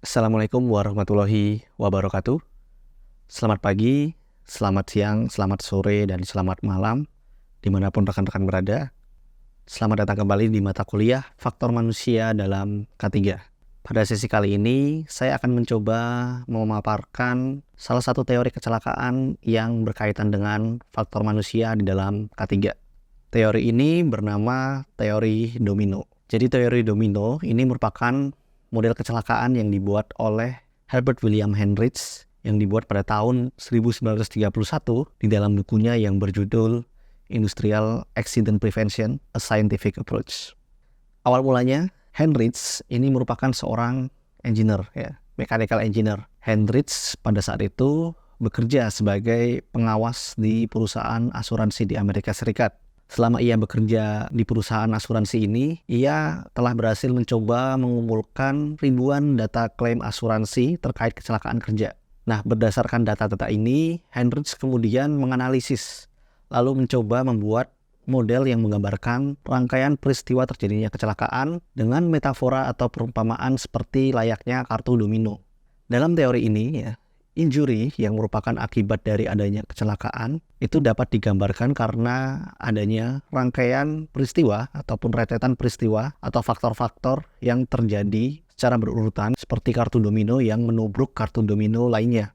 Assalamualaikum warahmatullahi wabarakatuh. Selamat pagi, selamat siang, selamat sore, dan selamat malam dimanapun rekan-rekan berada. Selamat datang kembali di mata kuliah Faktor Manusia dalam K3. Pada sesi kali ini, saya akan mencoba memaparkan salah satu teori kecelakaan yang berkaitan dengan faktor manusia di dalam K3. Teori ini bernama teori domino. Jadi teori domino ini merupakan model kecelakaan yang dibuat oleh Herbert William Hendricks yang dibuat pada tahun 1931 di dalam bukunya yang berjudul Industrial Accident Prevention: A Scientific Approach. Awal mulanya, Hendricks ini merupakan seorang engineer, mechanical engineer. Hendricks pada saat itu bekerja sebagai pengawas di perusahaan asuransi di Amerika Serikat. Selama ia bekerja di perusahaan asuransi ini, ia telah berhasil mencoba mengumpulkan ribuan data klaim asuransi terkait kecelakaan kerja. Nah, berdasarkan data-data ini, Hendricks kemudian menganalisis, lalu mencoba membuat model yang menggambarkan rangkaian peristiwa terjadinya kecelakaan dengan metafora atau perumpamaan seperti layaknya kartu domino. Dalam teori ini, injury yang merupakan akibat dari adanya kecelakaan itu dapat digambarkan karena adanya rangkaian peristiwa ataupun rentetan peristiwa atau faktor-faktor yang terjadi secara berurutan seperti kartu domino yang menubruk kartu domino lainnya.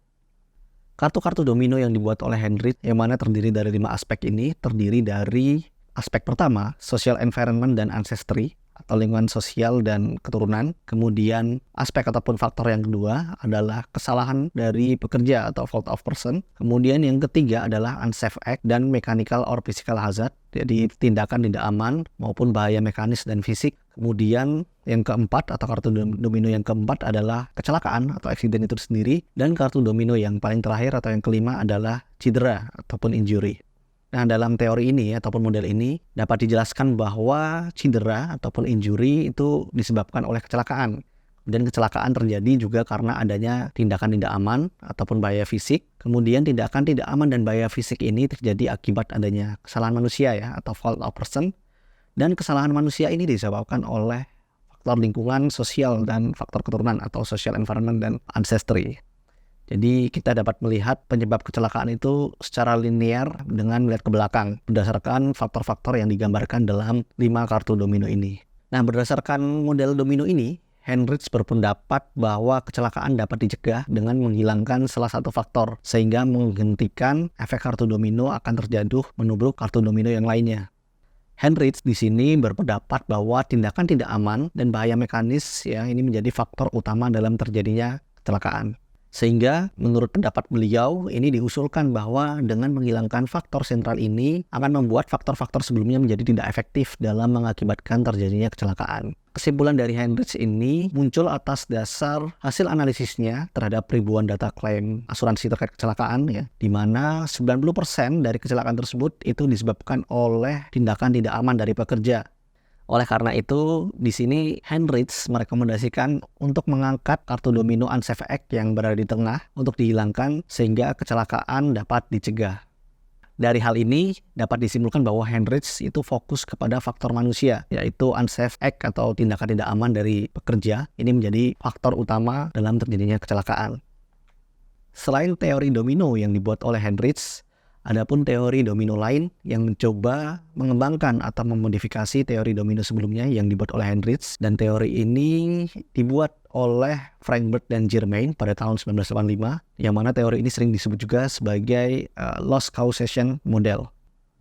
Kartu-kartu domino yang dibuat oleh Hendricks yang mana terdiri dari 5 aspek ini terdiri dari aspek pertama, social environment dan ancestry, atau lingkungan sosial dan keturunan. Kemudian aspek ataupun faktor yang kedua adalah kesalahan dari pekerja atau fault of person. Kemudian yang ketiga adalah unsafe act dan mechanical or physical hazard, jadi tindakan tidak aman maupun bahaya mekanis dan fisik. Kemudian yang keempat atau kartu domino yang keempat adalah kecelakaan atau accident itu sendiri. Dan kartu domino yang paling terakhir atau yang kelima adalah cedera ataupun injury. Nah, dalam teori ini ataupun model ini dapat dijelaskan bahwa cedera ataupun injury itu disebabkan oleh kecelakaan. Dan kecelakaan terjadi juga karena adanya tindakan tidak aman ataupun bahaya fisik. Kemudian tindakan tidak aman dan bahaya fisik ini terjadi akibat adanya kesalahan manusia atau fault of person. Dan kesalahan manusia ini disebabkan oleh faktor lingkungan, sosial, dan faktor keturunan atau social environment dan ancestry. Jadi kita dapat melihat penyebab kecelakaan itu secara linear dengan melihat ke belakang berdasarkan faktor-faktor yang digambarkan dalam 5 kartu domino ini. Nah, berdasarkan model domino ini, Hendricks berpendapat bahwa kecelakaan dapat dicegah dengan menghilangkan salah satu faktor sehingga menghentikan efek kartu domino akan terjatuh menubruk kartu domino yang lainnya. Hendricks di sini berpendapat bahwa tindakan tidak aman dan bahaya mekanis ini menjadi faktor utama dalam terjadinya kecelakaan. Sehingga menurut pendapat beliau ini diusulkan bahwa dengan menghilangkan faktor sentral ini akan membuat faktor-faktor sebelumnya menjadi tidak efektif dalam mengakibatkan terjadinya kecelakaan. Kesimpulan dari Hendricks ini muncul atas dasar hasil analisisnya terhadap ribuan data klaim asuransi terkait kecelakaan di mana 90% dari kecelakaan tersebut itu disebabkan oleh tindakan tidak aman dari pekerja. Oleh karena itu, di sini Hendricks merekomendasikan untuk mengangkat kartu domino unsafe act yang berada di tengah untuk dihilangkan sehingga kecelakaan dapat dicegah. Dari hal ini dapat disimpulkan bahwa Hendricks itu fokus kepada faktor manusia, yaitu unsafe act atau tindakan tidak aman dari pekerja. Ini menjadi faktor utama dalam terjadinya kecelakaan. Selain teori domino yang dibuat oleh Hendricks, adapun teori domino lain yang mencoba mengembangkan atau memodifikasi teori domino sebelumnya yang dibuat oleh Hendricks, dan teori ini dibuat oleh Frankfurt dan Germain pada tahun 1985, yang mana teori ini sering disebut juga sebagai loss causation model.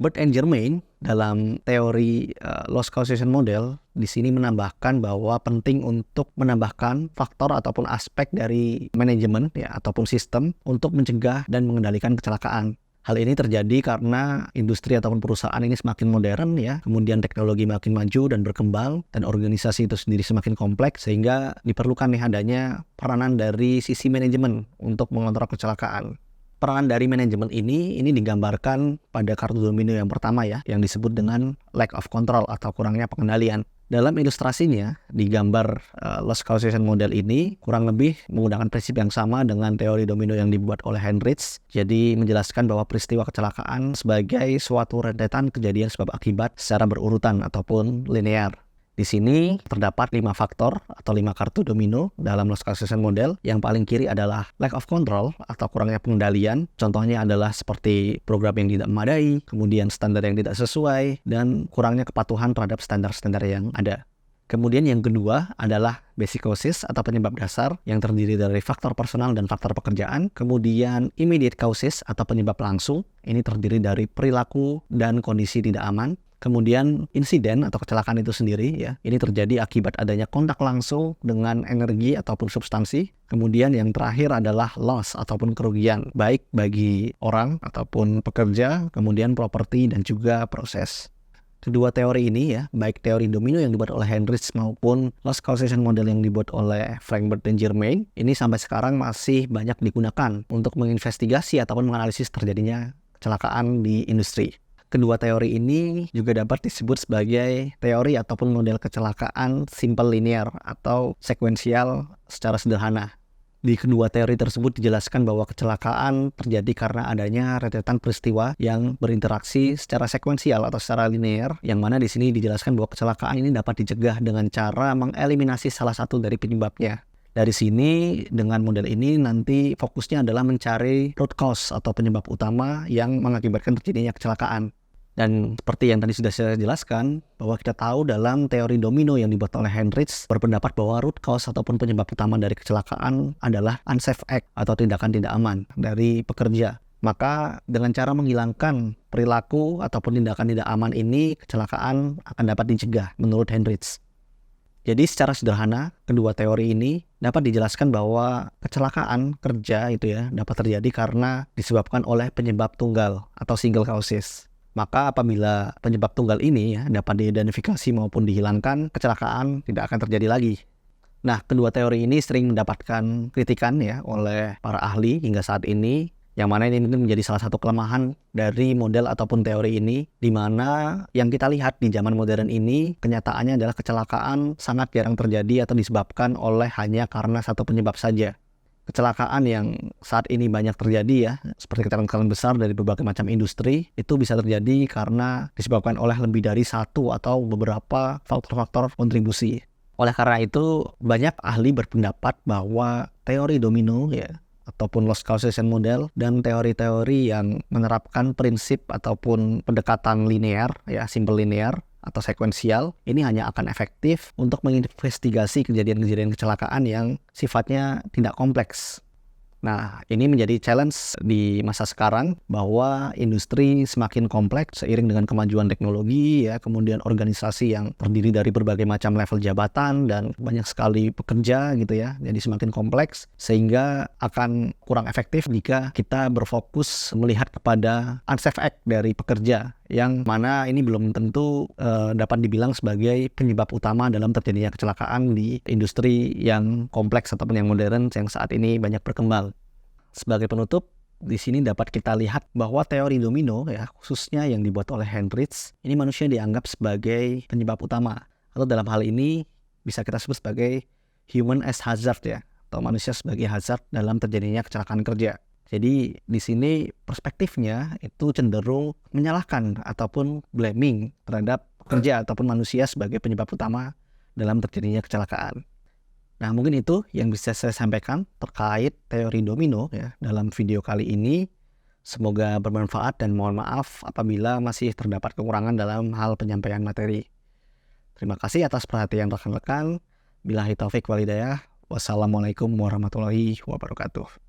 Burt and Germain dalam teori loss causation model di sini menambahkan bahwa penting untuk menambahkan faktor ataupun aspek dari manajemen ataupun sistem untuk mencegah dan mengendalikan kecelakaan. Hal ini terjadi karena industri ataupun perusahaan ini semakin modern kemudian teknologi makin maju dan berkembang dan organisasi itu sendiri semakin kompleks sehingga diperlukan adanya peranan dari sisi manajemen untuk mengontrol kecelakaan. Peranan dari manajemen ini digambarkan pada kartu domino yang pertama yang disebut dengan lack of control atau kurangnya pengendalian. Dalam ilustrasinya, di gambar loss causation model ini kurang lebih menggunakan prinsip yang sama dengan teori domino yang dibuat oleh Hendricks. Jadi menjelaskan bahwa peristiwa kecelakaan sebagai suatu rentetan kejadian sebab akibat secara berurutan ataupun linear. Di sini terdapat 5 faktor atau 5 kartu domino dalam loss causation model. Yang paling kiri adalah lack of control atau kurangnya pengendalian. Contohnya adalah seperti program yang tidak memadai, kemudian standar yang tidak sesuai, dan kurangnya kepatuhan terhadap standar-standar yang ada. Kemudian yang kedua adalah basic causes atau penyebab dasar yang terdiri dari faktor personal dan faktor pekerjaan. Kemudian immediate causes atau penyebab langsung. Ini terdiri dari perilaku dan kondisi tidak aman. Kemudian insiden atau kecelakaan itu sendiri ya, ini terjadi akibat adanya kontak langsung dengan energi ataupun substansi. Kemudian yang terakhir adalah loss ataupun kerugian, baik bagi orang ataupun pekerja, kemudian properti dan juga proses. Kedua teori ini ya, baik teori domino yang dibuat oleh Heinrich maupun loss causation model yang dibuat oleh Frankfurt dan Germain, ini sampai sekarang masih banyak digunakan untuk menginvestigasi ataupun menganalisis terjadinya kecelakaan di industri. Kedua teori ini juga dapat disebut sebagai teori ataupun model kecelakaan simple linear atau sekuensial secara sederhana. Di kedua teori tersebut dijelaskan bahwa kecelakaan terjadi karena adanya rentetan peristiwa yang berinteraksi secara sekuensial atau secara linear, yang mana di sini dijelaskan bahwa kecelakaan ini dapat dicegah dengan cara mengeliminasi salah satu dari penyebabnya. Dari sini, dengan model ini nanti fokusnya adalah mencari root cause atau penyebab utama yang mengakibatkan terjadinya kecelakaan. Dan seperti yang tadi sudah saya jelaskan, bahwa kita tahu dalam teori domino yang dibuat oleh Heinrich berpendapat bahwa root cause ataupun penyebab utama dari kecelakaan adalah unsafe act atau tindakan tidak aman dari pekerja. Maka dengan cara menghilangkan perilaku ataupun tindakan tidak aman ini, kecelakaan akan dapat dicegah menurut Heinrich. Jadi secara sederhana, kedua teori ini dapat dijelaskan bahwa kecelakaan kerja itu ya dapat terjadi karena disebabkan oleh penyebab tunggal atau single causes. Maka apabila penyebab tunggal ini ya dapat diidentifikasi maupun dihilangkan, kecelakaan tidak akan terjadi lagi. Nah, kedua teori ini sering mendapatkan kritikan ya oleh para ahli hingga saat ini, yang mana ini menjadi salah satu kelemahan dari model ataupun teori ini, di mana yang kita lihat di zaman modern ini, kenyataannya adalah kecelakaan sangat jarang terjadi atau disebabkan oleh hanya karena satu penyebab saja. Kecelakaan yang saat ini banyak terjadi ya, seperti kecelakaan besar dari berbagai macam industri, itu bisa terjadi karena disebabkan oleh lebih dari satu atau beberapa faktor-faktor kontribusi. Oleh karena itu, banyak ahli berpendapat bahwa teori domino ya, ataupun loss causation model dan teori-teori yang menerapkan prinsip ataupun pendekatan linear ya, simple linear atau sekuensial, ini hanya akan efektif untuk menginvestigasi kejadian-kejadian kecelakaan yang sifatnya tidak kompleks. Nah, ini menjadi challenge di masa sekarang bahwa industri semakin kompleks seiring dengan kemajuan teknologi ya, kemudian organisasi yang terdiri dari berbagai macam level jabatan dan banyak sekali pekerja gitu ya. Jadi semakin kompleks sehingga akan kurang efektif jika kita berfokus melihat kepada unsafe act dari pekerja, yang mana ini belum tentu dapat dibilang sebagai penyebab utama dalam terjadinya kecelakaan di industri yang kompleks ataupun yang modern yang saat ini banyak berkembang. Sebagai penutup, di sini dapat kita lihat bahwa teori domino ya, khususnya yang dibuat oleh Heinrich, ini manusia dianggap sebagai penyebab utama, atau dalam hal ini bisa kita sebut sebagai human as hazard ya, atau manusia sebagai hazard dalam terjadinya kecelakaan kerja. Jadi di sini perspektifnya itu cenderung menyalahkan ataupun blaming terhadap pekerja ataupun manusia sebagai penyebab utama dalam terjadinya kecelakaan. Nah, mungkin itu yang bisa saya sampaikan terkait teori domino ya dalam video kali ini. Semoga bermanfaat dan mohon maaf apabila masih terdapat kekurangan dalam hal penyampaian materi. Terima kasih atas perhatian rekan-rekan. Billahi taufik wal hidayah. Wassalamualaikum warahmatullahi wabarakatuh.